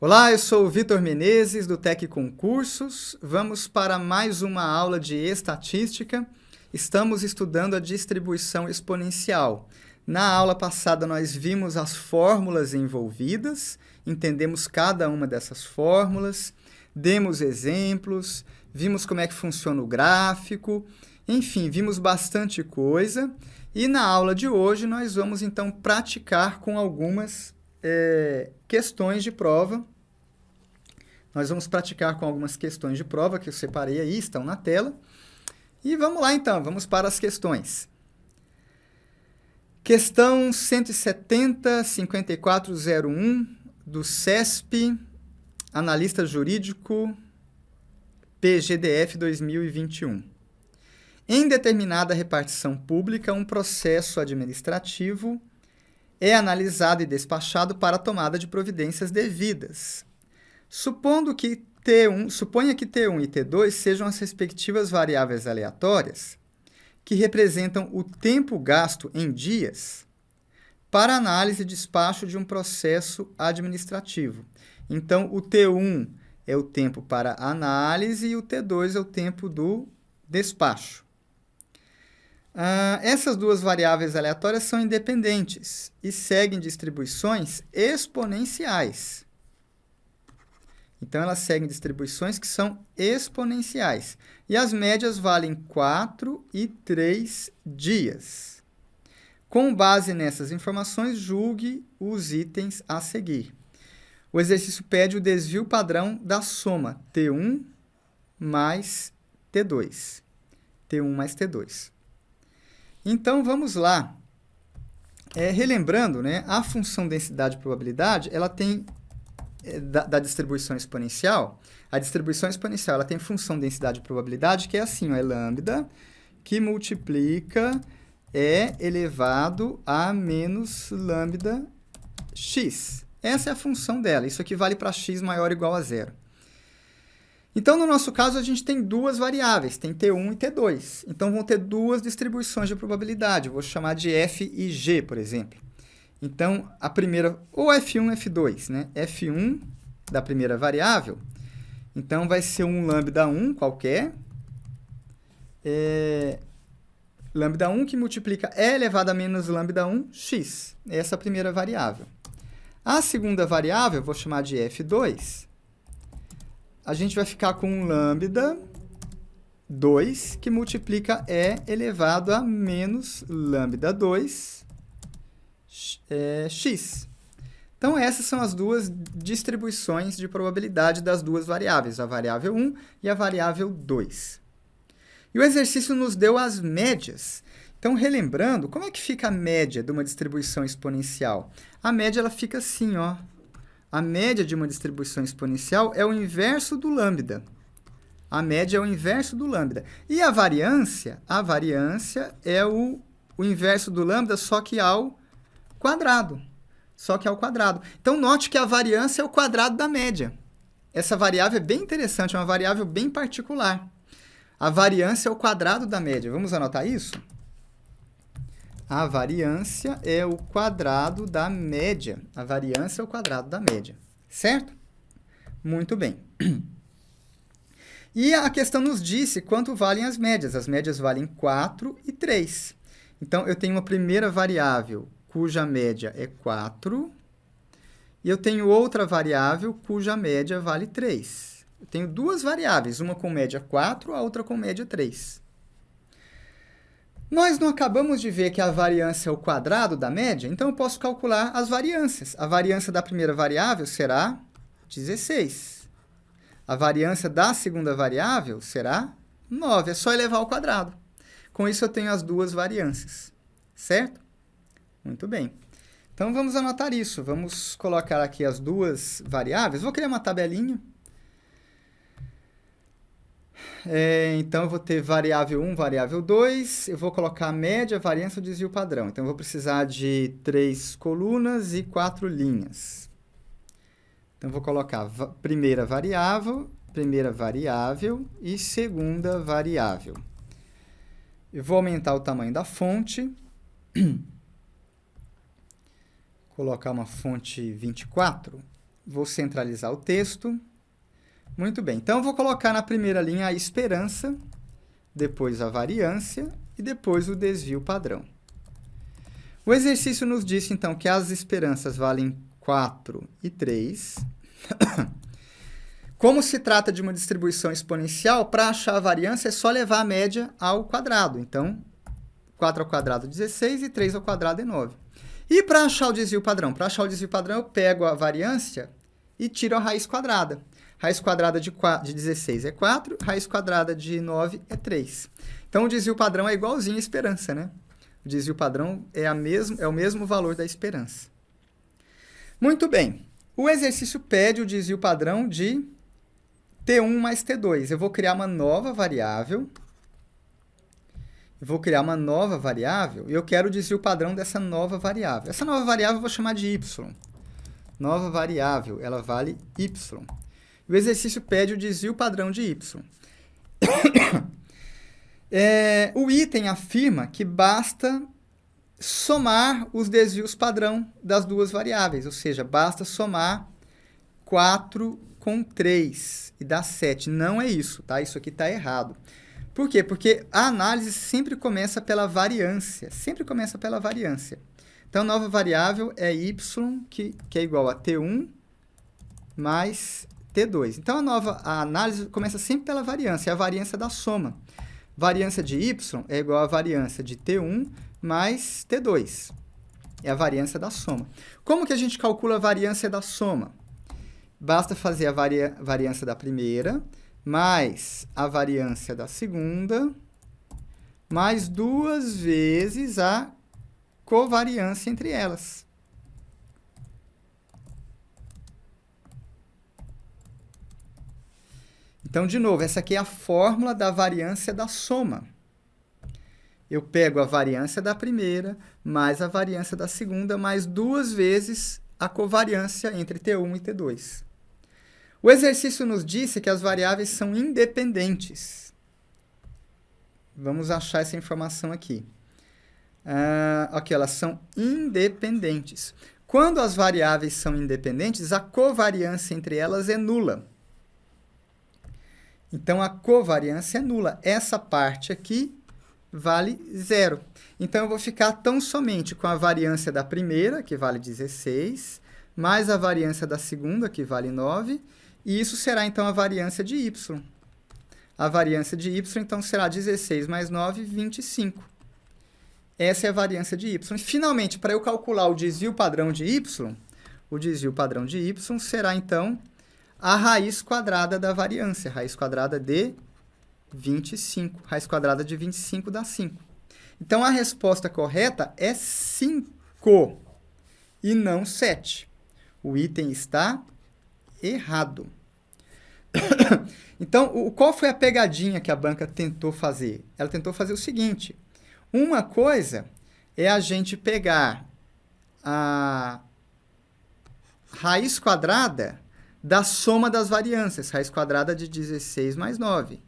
Olá, eu sou o Vitor Menezes, do Tec Concursos. Vamos para mais uma aula de estatística. Estamos estudando a distribuição exponencial. Na aula passada, nós vimos as fórmulas envolvidas, entendemos cada uma dessas fórmulas, demos exemplos, vimos como é que funciona o gráfico, enfim, vimos bastante coisa. E na aula de hoje, nós vamos, então, praticar com algumas questões de prova. Nós vamos praticar com algumas questões de prova que eu separei aí, estão na tela. E vamos lá, então, vamos para as questões. Questão 170-5401 do CESP, analista jurídico, PGDF 2021. Em determinada repartição pública, um processo administrativo é analisado e despachado para a tomada de providências devidas. Suponha que T1 e T2 sejam as respectivas variáveis aleatórias que representam o tempo gasto em dias para análise e despacho de um processo administrativo. Então, o T1 é o tempo para análise e o T2 é o tempo do despacho. Essas duas variáveis aleatórias são independentes e seguem distribuições exponenciais. Então, elas seguem distribuições que são exponenciais. E as médias valem 4 e 3 dias. Com base nessas informações, julgue os itens a seguir. O exercício pede o desvio padrão da soma T1 mais T2. T1 mais T2. Então, vamos lá. Relembrando, né, a função densidade-probabilidade, ela tem... Da distribuição exponencial, a distribuição exponencial ela tem função densidade e probabilidade, que é assim, ó, é lambda, que multiplica E elevado a menos lambda x. Essa é a função dela, isso aqui vale para x maior ou igual a zero. Então, no nosso caso, a gente tem duas variáveis, tem T1 e T2. Então, vão ter duas distribuições de probabilidade, eu vou chamar de F e G, por exemplo. Então, a primeira, ou F1 e F2, né? F1 da primeira variável, então vai ser um lambda 1 qualquer, lambda 1 que multiplica E elevado a menos lambda 1, x. Essa é a primeira variável. A segunda variável, eu vou chamar de F2, a gente vai ficar com um lambda 2 que multiplica E elevado a menos lambda 2, x. Então, essas são as duas distribuições de probabilidade das duas variáveis, a variável 1 e a variável 2. E o exercício nos deu as médias. Então, relembrando, como é que fica a média de uma distribuição exponencial? A média ela fica assim, ó. A média de uma distribuição exponencial é o inverso do lambda. A média é o inverso do lambda. E a variância é o inverso do lambda, só que ao quadrado. Então, note que a variância é o quadrado da média. Essa variável é bem interessante, é uma variável bem particular. A variância é o quadrado da média. Vamos anotar isso? A variância é o quadrado da média. A variância é o quadrado da média. Certo? Muito bem. E a questão nos disse quanto valem as médias. As médias valem 4 e 3. Então, eu tenho uma primeira variável cuja média é 4, e eu tenho outra variável cuja média vale 3. Eu tenho duas variáveis, uma com média 4, a outra com média 3. Nós não acabamos de ver que a variância é o quadrado da média, então eu posso calcular as variâncias. A variância da primeira variável será 16. A variância da segunda variável será 9. É só elevar ao quadrado. Com isso, eu tenho as duas variâncias. Certo? Muito bem. Então, vamos anotar isso. Vamos colocar aqui as duas variáveis. Vou criar uma tabelinha. Então, eu vou ter variável 1, variável 2. Eu vou colocar a média, variância e o desvio padrão. Então, eu vou precisar de 3 colunas e 4 linhas. Então, eu vou colocar primeira variável e segunda variável. Eu vou aumentar o tamanho da fonte. Colocar uma fonte 24. Vou centralizar o texto. Muito bem. Então, eu vou colocar na primeira linha a esperança, depois a variância e depois o desvio padrão. O exercício nos disse, então, que as esperanças valem 4 e 3. Como se trata de uma distribuição exponencial, para achar a variância é só levar a média ao quadrado. Então, 4 ao quadrado é 16 e 3 ao quadrado é 9. E para achar o desvio padrão? Para achar o desvio padrão, eu pego a variância e tiro a raiz quadrada. Raiz quadrada de 16 é 4, raiz quadrada de 9 é 3. Então, o desvio padrão é igualzinho à esperança, né? O desvio padrão é o mesmo valor da esperança. Muito bem. O exercício pede o desvio padrão de T1 mais T2. Eu vou criar uma nova variável. E eu quero o desvio padrão dessa nova variável. Essa nova variável eu vou chamar de y. Nova variável, ela vale y. O exercício pede o desvio padrão de y. O item afirma que basta somar os desvios padrão das duas variáveis, ou seja, basta somar 4 com 3 e dá 7. Não é isso, tá? Isso aqui está errado. Por quê? Porque a análise sempre começa pela variância. Então, a nova variável é y, que é igual a T1 mais T2. Então, a análise começa sempre pela variância, é a variância da soma. Variância de y é igual a variância de T1 mais T2. É a variância da soma. Como que a gente calcula a variância da soma? Basta fazer a variância da primeira, mais a variância da segunda, mais 2 vezes a covariância entre elas. Então, de novo, essa aqui é a fórmula da variância da soma. Eu pego a variância da primeira, mais a variância da segunda, mais 2 vezes a covariância entre T1 e T2. O exercício nos disse que as variáveis são independentes. Vamos achar essa informação aqui. Ok, elas são independentes. Quando as variáveis são independentes, a covariância entre elas é nula. Então, a covariância é nula. Essa parte aqui vale 0. Então, eu vou ficar tão somente com a variância da primeira, que vale 16, mais a variância da segunda, que vale 9, e isso será, então, a variância de y. A variância de y, então, será 16 mais 9, 25. Essa é a variância de y. E, finalmente, para eu calcular o desvio padrão de y, o desvio padrão de y será, então, a raiz quadrada da variância. Raiz quadrada de 25. Raiz quadrada de 25 dá 5. Então, a resposta correta é 5 e não 7. O item está errado. Então, qual foi a pegadinha que a banca tentou fazer? Ela tentou fazer o seguinte. Uma coisa é a gente pegar a raiz quadrada da soma das variâncias. Raiz quadrada de 16 mais 9.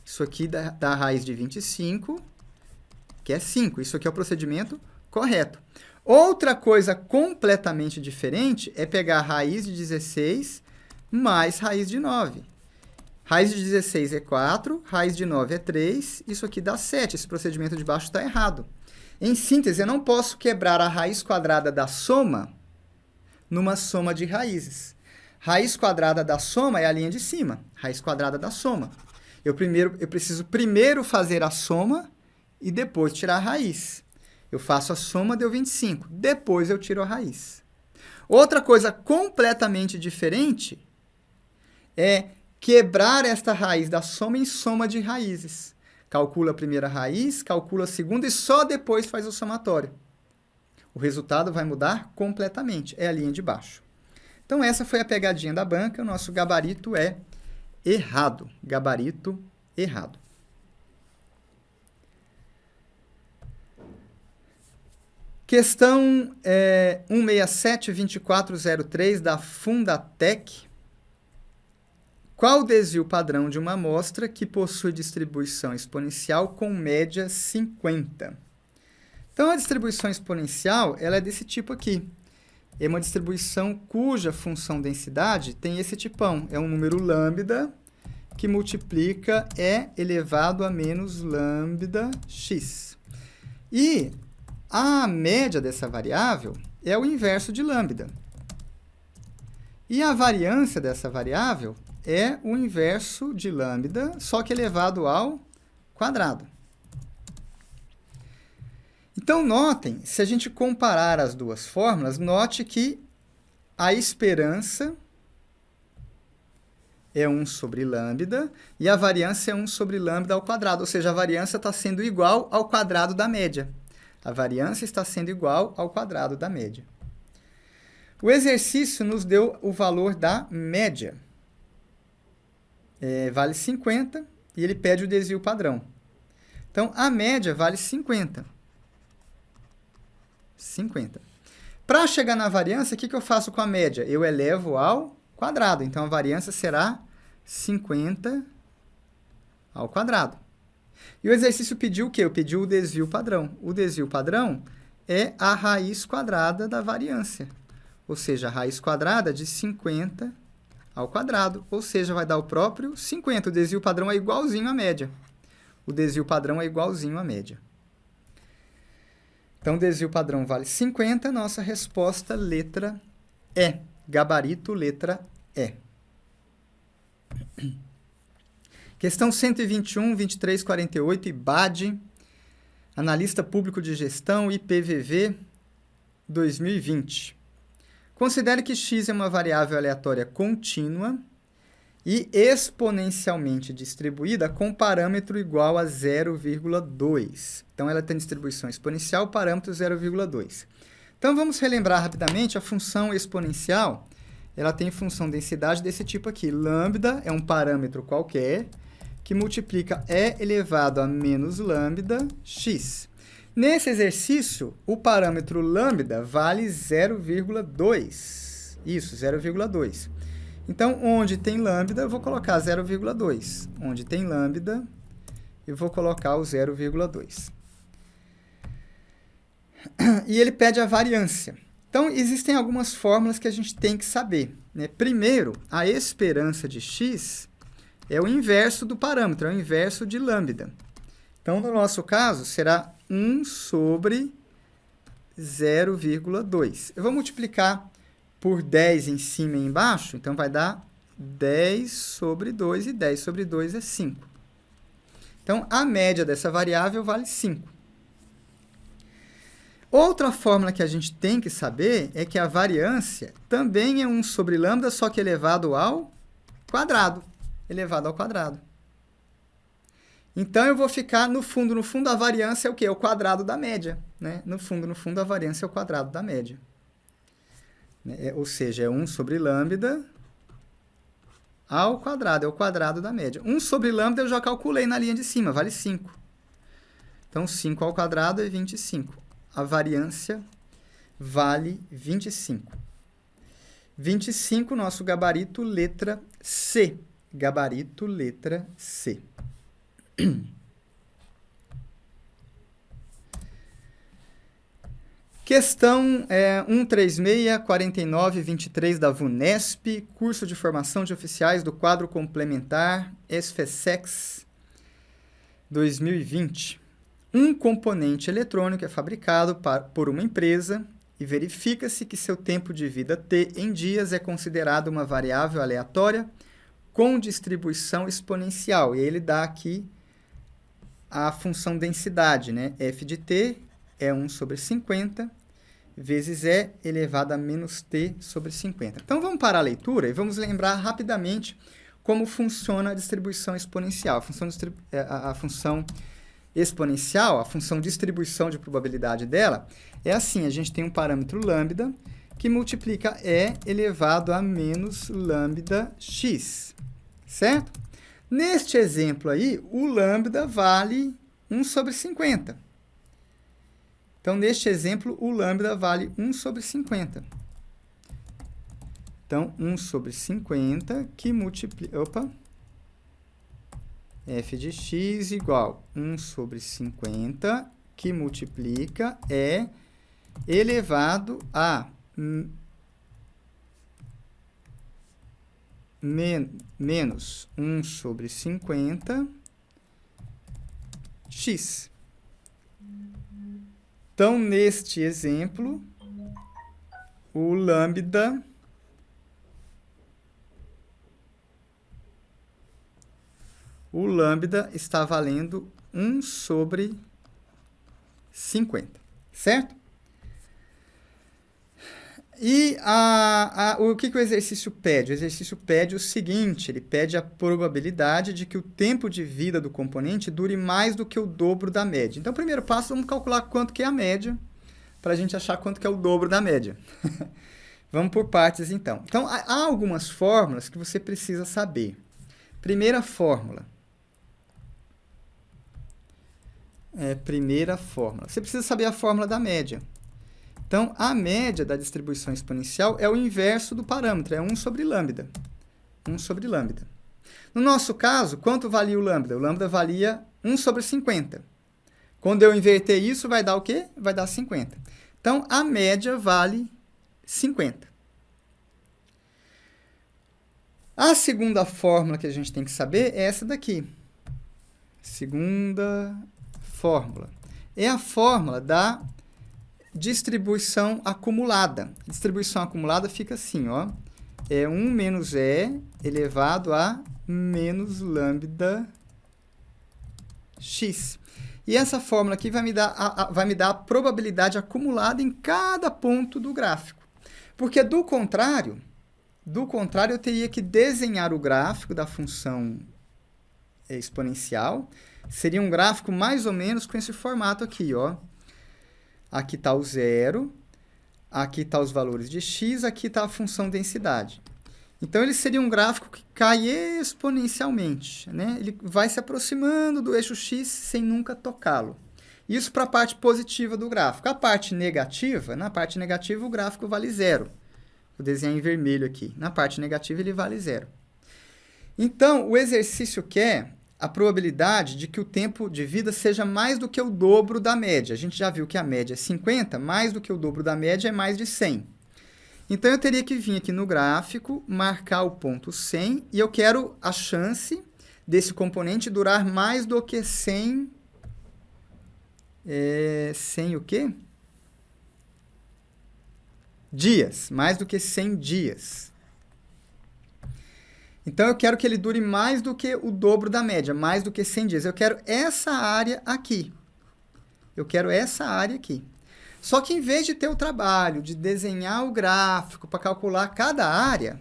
Isso aqui dá a raiz de 25, que é 5. Isso aqui é o procedimento correto. Outra coisa completamente diferente é pegar a raiz de 16 mais raiz de 9. Raiz de 16 é 4, raiz de 9 é 3, isso aqui dá 7. Esse procedimento de baixo está errado. Em síntese, eu não posso quebrar a raiz quadrada da soma numa soma de raízes. Raiz quadrada da soma é a linha de cima. Raiz quadrada da soma. Eu preciso primeiro fazer a soma e depois tirar a raiz. Eu faço a soma, deu 25. Depois eu tiro a raiz. Outra coisa completamente diferente é quebrar esta raiz da soma em soma de raízes. Calcula a primeira raiz, calcula a segunda e só depois faz o somatório. O resultado vai mudar completamente. É a linha de baixo. Então, essa foi a pegadinha da banca. O nosso gabarito é errado. Gabarito errado. Questão 167-2403 da Fundatec. Qual o desvio padrão de uma amostra que possui distribuição exponencial com média 50? Então, a distribuição exponencial ela é desse tipo aqui. É uma distribuição cuja função densidade tem esse tipão. É um número lambda que multiplica E elevado a menos lambda x. E a média dessa variável é o inverso de lambda. E a variância dessa variável é o inverso de lambda, só que elevado ao quadrado. Então, notem, se a gente comparar as duas fórmulas, note que a esperança é 1 sobre lambda e a variância é 1 sobre lambda ao quadrado, ou seja, a variância está sendo igual ao quadrado da média. A variância está sendo igual ao quadrado da média. O exercício nos deu o valor da média. Vale 50 e ele pede o desvio padrão. Então, a média vale 50. 50. Para chegar na variância, o que eu faço com a média? Eu elevo ao quadrado. Então, a variância será 50 ao quadrado. E o exercício pediu o quê? Pediu o desvio padrão. O desvio padrão é a raiz quadrada da variância. Ou seja, a raiz quadrada de 50 ao quadrado. Ou seja, vai dar o próprio 50. O desvio padrão é igualzinho à média. O desvio padrão é igualzinho à média. Então, o desvio padrão vale 50. Nossa resposta, letra E. Gabarito, letra E. Questão 121, 23, 48, IBAD, Analista Público de Gestão, IPVV, 2020. Considere que x é uma variável aleatória contínua e exponencialmente distribuída com parâmetro igual a 0,2. Então, ela tem distribuição exponencial, parâmetro 0,2. Então, vamos relembrar rapidamente a função exponencial. Ela tem função densidade desse tipo aqui. Lambda é um parâmetro qualquer que multiplica E elevado a menos lambda x. Nesse exercício, o parâmetro lambda vale 0,2. Isso, 0,2. Então, onde tem lambda, eu vou colocar 0,2. Onde tem lambda, eu vou colocar o 0,2. E ele pede a variância. Então, existem algumas fórmulas que a gente tem que saber, né? Primeiro, a esperança de x é o inverso do parâmetro, é o inverso de lambda. Então, no nosso caso, será 1 sobre 0,2. Eu vou multiplicar por 10 em cima e embaixo, então vai dar 10 sobre 2, e 10 sobre 2 é 5. Então, a média dessa variável vale 5. Outra fórmula que a gente tem que saber é que a variância também é 1 sobre lambda, só que elevado ao quadrado. Elevado ao quadrado. Então, eu vou ficar, no fundo, a variância é o quê? É o quadrado da média, né? No fundo, a variância é o quadrado da média. Ou seja, é 1 sobre lambda ao quadrado, é o quadrado da média. 1 sobre lambda eu já calculei na linha de cima, vale 5. Então, 5 ao quadrado é 25. A variância vale 25. 25, nosso gabarito, letra C. Gabarito, letra C. Questão 136, 49, 23 da VUNESP, curso de formação de oficiais do quadro complementar SFSEX 2020. Um componente eletrônico é fabricado por uma empresa e verifica-se que seu tempo de vida T em dias é considerado uma variável aleatória com distribuição exponencial. E ele dá aqui a função densidade, né? F de T é 1 sobre 50, vezes E elevado a menos T sobre 50. Então, vamos parar a leitura e vamos lembrar rapidamente como funciona a distribuição exponencial. A função exponencial, a função distribuição de probabilidade dela, é assim, a gente tem um parâmetro lambda que multiplica E elevado a menos lambda x, certo? Neste exemplo aí, o lambda vale 1 sobre 50. Então, neste exemplo, o lambda vale 1 sobre 50. Então, 1 sobre 50 que multiplica... Opa! F de x igual 1 sobre 50 que multiplica é elevado a menos 1 sobre 50 x. Então, neste exemplo, o lambda está valendo 1 sobre 50, certo? E o que o exercício pede? O exercício pede o seguinte, ele pede a probabilidade de que o tempo de vida do componente dure mais do que o dobro da média. Então, primeiro passo, vamos calcular quanto que é a média, para a gente achar quanto que é o dobro da média. Vamos por partes, então. Então, há algumas fórmulas que você precisa saber. Primeira fórmula. Você precisa saber a fórmula da média. Então, a média da distribuição exponencial é o inverso do parâmetro, é 1 sobre lambda. 1 sobre lambda. No nosso caso, quanto valia o lambda? O lambda valia 1 sobre 50. Quando eu inverter isso, vai dar o quê? Vai dar 50. Então, a média vale 50. A segunda fórmula que a gente tem que saber é essa daqui. Segunda fórmula. É a fórmula da distribuição acumulada. A distribuição acumulada fica assim, ó. É 1 menos E elevado a menos lambda x. E essa fórmula aqui vai me dar a probabilidade acumulada em cada ponto do gráfico. Porque, do contrário, eu teria que desenhar o gráfico da função exponencial. Seria um gráfico mais ou menos com esse formato aqui, ó. Aqui está o zero, aqui está os valores de x, aqui está a função densidade. Então, ele seria um gráfico que cai exponencialmente, né? Ele vai se aproximando do eixo x sem nunca tocá-lo. Isso para a parte positiva do gráfico. A parte negativa, na parte negativa o gráfico vale zero. Vou desenhar em vermelho aqui. Na parte negativa ele vale zero. Então, o exercício quer a probabilidade de que o tempo de vida seja mais do que o dobro da média. A gente já viu que a média é 50, mais do que o dobro da média é mais de 100. Então, eu teria que vir aqui no gráfico, marcar o ponto 100, e eu quero a chance desse componente durar mais do que 100... 100 o quê? Dias. Mais do que 100 dias. Então, eu quero que ele dure mais do que o dobro da média, mais do que 100 dias. Eu quero essa área aqui. Só que, em vez de ter o trabalho de desenhar o gráfico para calcular cada área,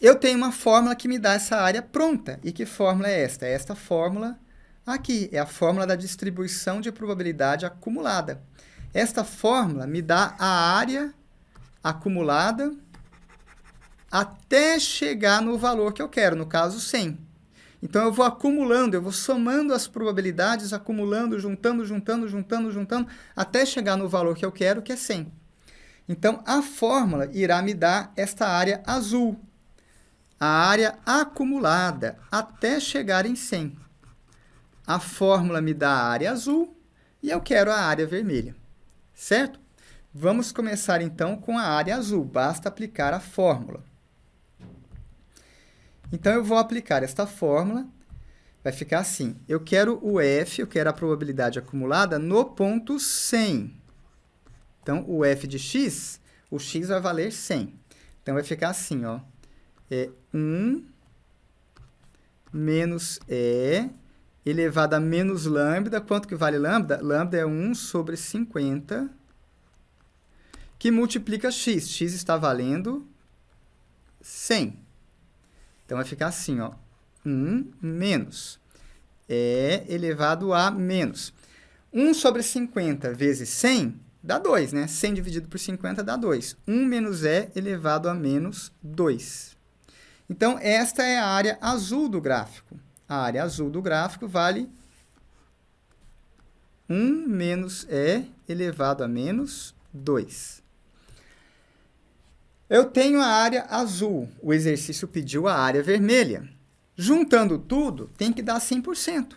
eu tenho uma fórmula que me dá essa área pronta. E que fórmula é esta? É esta fórmula aqui. É a fórmula da distribuição de probabilidade acumulada. Esta fórmula me dá a área acumulada até chegar no valor que eu quero, no caso 100. Então, eu vou acumulando, eu vou somando as probabilidades, acumulando, juntando, até chegar no valor que eu quero, que é 100. Então, a fórmula irá me dar esta área azul, a área acumulada, até chegar em 100. A fórmula me dá a área azul e eu quero a área vermelha, certo? Vamos começar, então, com a área azul. Basta aplicar a fórmula. Então, eu vou aplicar esta fórmula. Vai ficar assim. Eu quero o F, eu quero a probabilidade acumulada no ponto 100. Então, o F de x, o x vai valer 100. Então, vai ficar assim, ó. 1 menos E elevado a menos lambda. Quanto que vale lambda? Lambda é 1 sobre 50, que multiplica x. X está valendo 100. Então, vai ficar assim, ó, 1 menos E elevado a menos. 1 sobre 50 vezes 100 dá 2, né? 100 dividido por 50 dá 2. 1 menos E elevado a menos 2. Então, esta é a área azul do gráfico. A área azul do gráfico vale 1 menos E elevado a menos 2. Eu tenho a área azul, o exercício pediu a área vermelha. Juntando tudo, tem que dar 100%.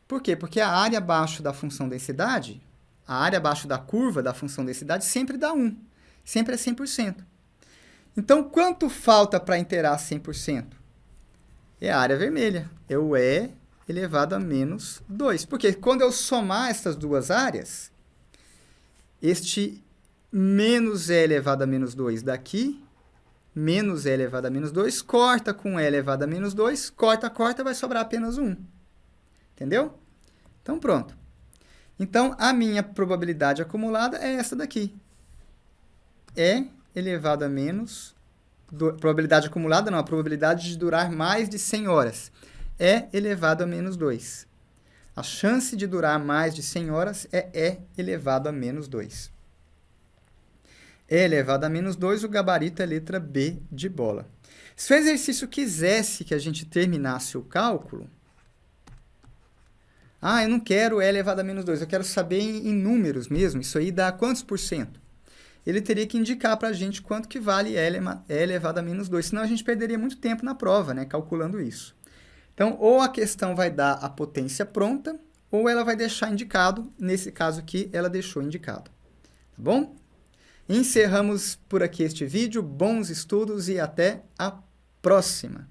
Por quê? Porque a área abaixo da função densidade, a área abaixo da curva da função densidade sempre dá 1. Sempre é 100%. Então, quanto falta para inteirar 100%? É a área vermelha. É o E elevado a menos 2. Porque quando eu somar essas duas áreas, este menos E elevado a menos 2 daqui, menos E elevado a menos 2, corta com E elevado a menos 2, corta, vai sobrar apenas 1. Entendeu? Então, pronto. Então, a minha probabilidade acumulada é essa daqui. E elevado a menos... probabilidade acumulada não, a probabilidade de durar mais de 100 horas. E elevado a menos 2. A chance de durar mais de 100 horas é E elevado a menos 2. E elevado a menos 2, o gabarito é a letra B de bola. Se o exercício quisesse que a gente terminasse o cálculo... eu não quero E elevado a menos 2, eu quero saber em números mesmo. Isso aí dá quantos por cento? Ele teria que indicar para a gente quanto que vale E elevado a menos 2, senão a gente perderia muito tempo na prova, né, calculando isso. Então, ou a questão vai dar a potência pronta, ou ela vai deixar indicado. Nesse caso aqui, ela deixou indicado. Tá bom? Encerramos por aqui este vídeo. Bons estudos e até a próxima!